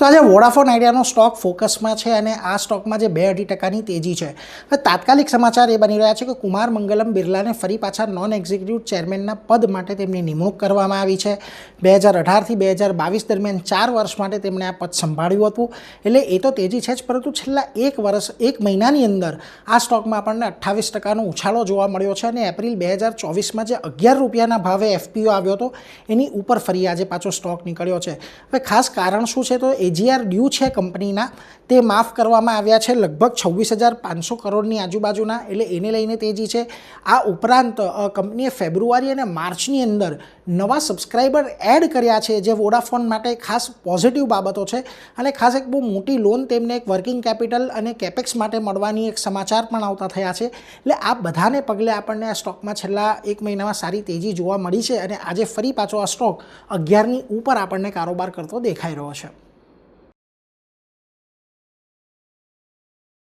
તો આજે Vodafone આઈડિયાનો stock ફોકસમાં છે અને આ સ્ટોકમાં જે 2.5% તેજી છે. હવે તાત્કાલિક સમાચાર એ બની રહ્યા છે કે કુમાર મંગલમ બિરલાને ફરી પાછા નોન એક્ઝિક્યુટિવ ચેરમેનના પદ માટે તેમની નિમણૂક કરવામાં આવી છે. 2018થી 2022 દરમિયાન 4 વર્ષ માટે તેમણે આ પદ સંભાળ્યું હતું. એટલે એ તો તેજી છે જ, પરંતુ છેલ્લા એક મહિનાની અંદર આ સ્ટોકમાં આપણને 28%નો ઉછાળો જોવા મળ્યો છે અને એપ્રિલ 2024માં જે 11 રૂપિયાના ભાવે એફપીઓ આવ્યો હતો એની ઉપર ફરી આજે પાછો સ્ટોક નીકળ્યો છે. હવે ખાસ કારણ શું છે? તો એજીઆર ડ્યુ છે કંપનીના તે માફ કરવામાં આવ્યા છે લગભગ 26,500 કરોડની આજુબાજુના, એટલે એને લઈને તેજી છે. આ ઉપરાંત કંપનીએ ફેબ્રુઆરી અને માર્ચની અંદર નવા સબસ્ક્રાઈબર એડ કર્યા છે, જે વોડાફોન માટે ખાસ પોઝિટિવ બાબતો છે. અને ખાસ એક બહુ મોટી લોન તેમને એક વર્કિંગ કેપિટલ અને કેપેક્સ માટે મળવાની એક સમાચાર પણ આવતા થયા છે. એટલે આ બધાને પગલે આપણને આ સ્ટોકમાં છેલ્લા એક મહિનામાં સારી તેજી જોવા મળી છે અને આજે ફરી પાછો આ સ્ટોક 11ની ઉપર આપણને કારોબાર કરતો દેખાઈ રહ્યો છે.